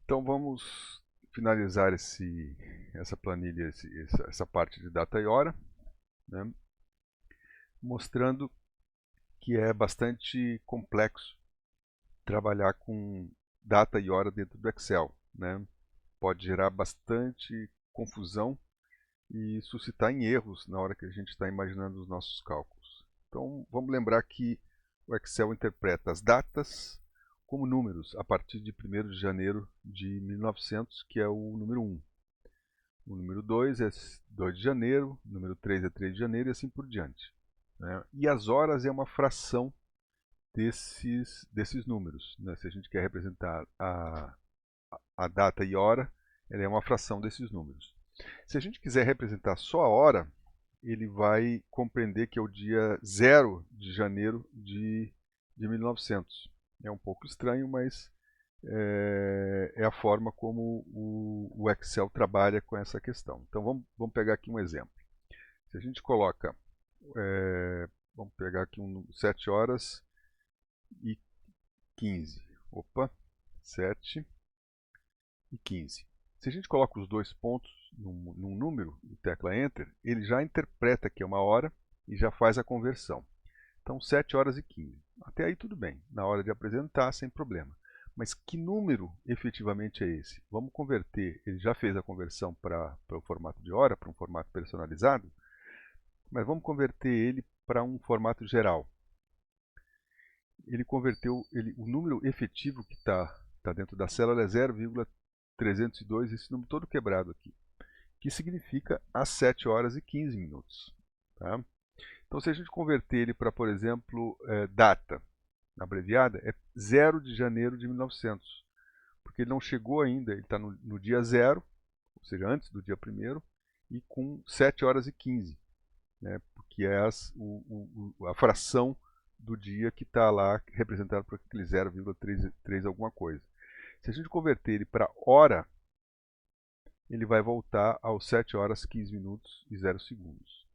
Então vamos finalizar essa planilha, essa parte de data e hora, né, mostrando que é bastante complexo trabalhar com data e hora dentro do Excel, né? Pode gerar bastante confusão e suscitar em erros na hora que a gente está imaginando os nossos cálculos. Então vamos lembrar que o Excel interpreta as datas como números a partir de 1º de janeiro de 1900, que é o número 1. O número 2 é 2 de janeiro, o número 3 é 3 de janeiro e assim por diante, né? E as horas é uma fração desses números, né? Se a gente quer representar a data e hora, ela é uma fração desses números. Se a gente quiser representar só a hora, ele vai compreender que é o dia 0 de janeiro de 1900. É um pouco estranho, mas é a forma como o Excel trabalha com essa questão. Então vamos pegar aqui um exemplo. Se a gente coloca, vamos pegar aqui 7 horas e 15. Opa, 7 e 15. Se a gente coloca os dois pontos num número e tecla Enter, ele já interpreta que é uma hora e já faz a conversão. Então 7 horas e 15. Até aí tudo bem, na hora de apresentar sem problema. Mas que número efetivamente é esse? Vamos converter, ele já fez a conversão para o formato de hora, para um formato personalizado, mas vamos converter ele para um formato geral. Ele converteu, o número efetivo que está dentro da célula é 0,302, esse número todo quebrado aqui, que significa às 7 horas e 15 minutos. Tá? Então, se a gente converter ele para, por exemplo, data abreviada, é 0 de janeiro de 1900, porque ele não chegou ainda, ele está no dia 0, ou seja, antes do dia 1º, e com 7 horas e 15, né, porque é a fração do dia que está lá representado por aquele 0,3 alguma coisa. Se a gente converter ele para hora, ele vai voltar aos 7 horas, 15 minutos e 0 segundos.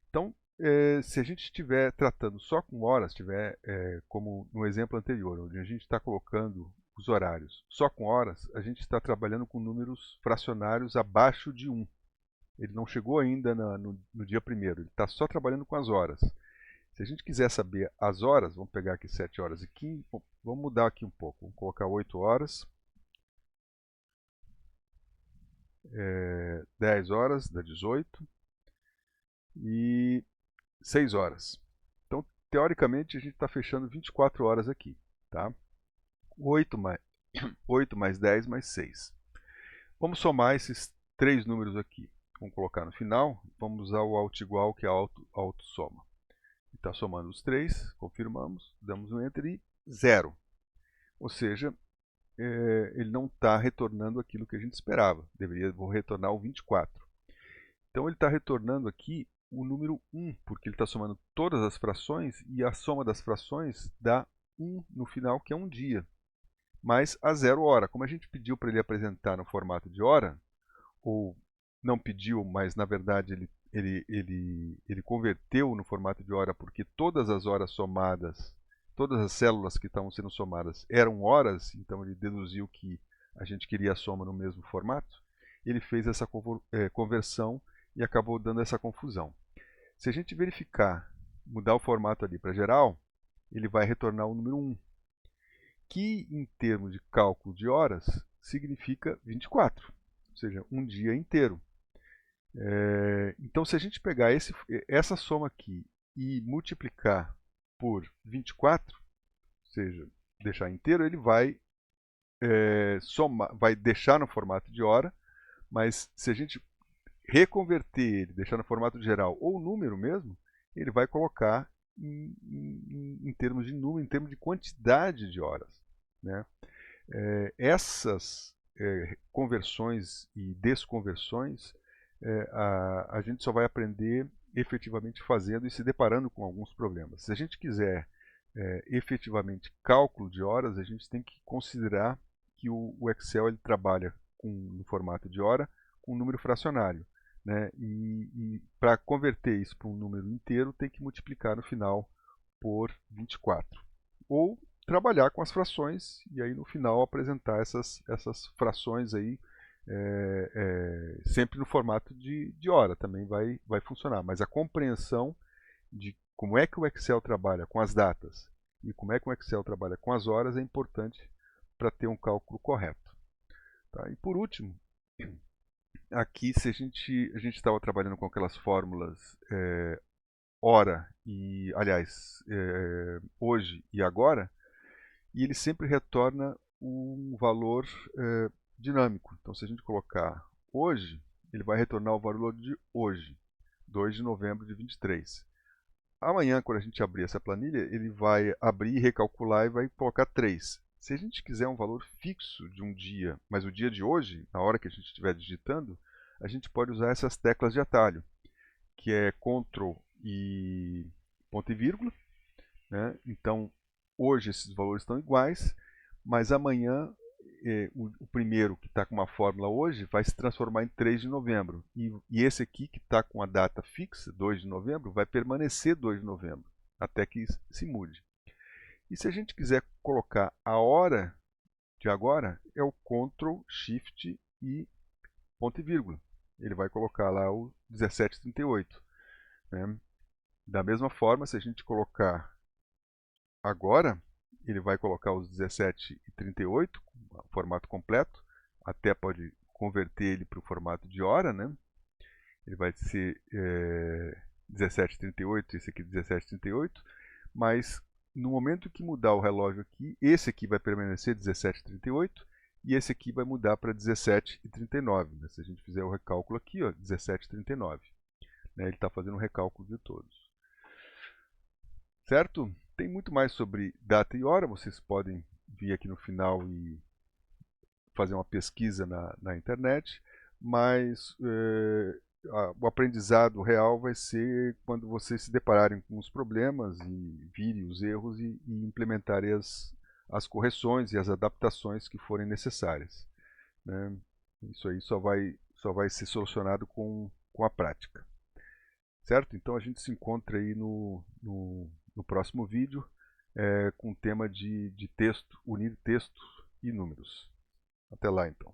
Então, se a gente estiver tratando só com horas, como no exemplo anterior, onde a gente está colocando os horários só com horas, a gente está trabalhando com números fracionários abaixo de 1. Ele não chegou ainda no dia 1º, ele está só trabalhando com as horas. Se a gente quiser saber as horas, vamos pegar aqui 7 horas e 15, vamos mudar aqui um pouco, vamos colocar 8 horas, 10 horas, dá 18, e 6 horas. Então, teoricamente, a gente está fechando 24 horas aqui. Tá? 8 mais 10 mais 6. Vamos somar esses três números aqui. Vamos colocar no final, vamos usar o alt igual, que é a autossoma. Está somando os três, confirmamos, damos um Enter e 0. Ou seja, ele não está retornando aquilo que a gente esperava. Vou retornar o 24. Então ele está retornando aqui o número 1, porque ele está somando todas as frações e a soma das frações dá 1 no final, que é um dia, mais a 0 hora. Como a gente pediu para ele apresentar no formato de hora, ou não pediu, mas na verdade ele converteu no formato de hora porque todas as horas somadas, todas as células que estavam sendo somadas eram horas, então ele deduziu que a gente queria a soma no mesmo formato, ele fez essa conversão e acabou dando essa confusão. Se a gente verificar, mudar o formato ali para geral, ele vai retornar o número 1, que em termos de cálculo de horas significa 24, ou seja, um dia inteiro. Então, se a gente pegar essa soma aqui e multiplicar por 24, ou seja, deixar inteiro, ele vai vai deixar no formato de hora, mas se a gente reconverter ele, deixar no formato geral ou número mesmo, ele vai colocar em termos de número, em termos de quantidade de horas, né? Essas conversões e desconversões a gente só vai aprender efetivamente fazendo e se deparando com alguns problemas. Se a gente quiser efetivamente cálculo de horas, a gente tem que considerar que o Excel ele trabalha no formato de hora com um número fracionário, né? E para converter isso para um número inteiro, tem que multiplicar no final por 24. Ou trabalhar com as frações e aí no final apresentar essas frações aí, sempre no formato de hora também vai funcionar, mas a compreensão de como é que o Excel trabalha com as datas e como é que o Excel trabalha com as horas é importante para ter um cálculo correto. Tá? E por último, aqui se a gente estava trabalhando com aquelas fórmulas hora e, aliás, hoje e agora, e ele sempre retorna um valor dinâmico. Então, se a gente colocar hoje, ele vai retornar o valor de hoje, 2 de novembro de 23. Amanhã, quando a gente abrir essa planilha, ele vai abrir, recalcular e vai colocar 3. Se a gente quiser um valor fixo de um dia, mas o dia de hoje, na hora que a gente estiver digitando, a gente pode usar essas teclas de atalho, que é Ctrl e ponto e vírgula, né? Então, hoje esses valores estão iguais, mas amanhã o primeiro que está com uma fórmula hoje vai se transformar em 3 de novembro. E esse aqui que está com a data fixa, 2 de novembro, vai permanecer 2 de novembro, até que se mude. E se a gente quiser colocar a hora de agora, é o Ctrl, Shift e ponto e vírgula. Ele vai colocar lá o 17:38. Né? Da mesma forma, se a gente colocar agora, ele vai colocar os 17:38, formato completo, até pode converter ele para o formato de hora, né? Ele vai ser 17:38, esse aqui 17:38, mas no momento que mudar o relógio aqui, esse aqui vai permanecer 17:38 e esse aqui vai mudar para 17:39. Né? Se a gente fizer o recálculo aqui, 17:39. Né? Ele está fazendo um recálculo de todos. Certo? Tem muito mais sobre data e hora, vocês podem vir aqui no final e fazer uma pesquisa na internet, mas o aprendizado real vai ser quando vocês se depararem com os problemas e virem os erros e implementarem as correções e as adaptações que forem necessárias. Né? Isso aí só vai ser solucionado com a prática. Certo? Então a gente se encontra aí no próximo vídeo com o tema de texto, unir texto e números. Até lá então.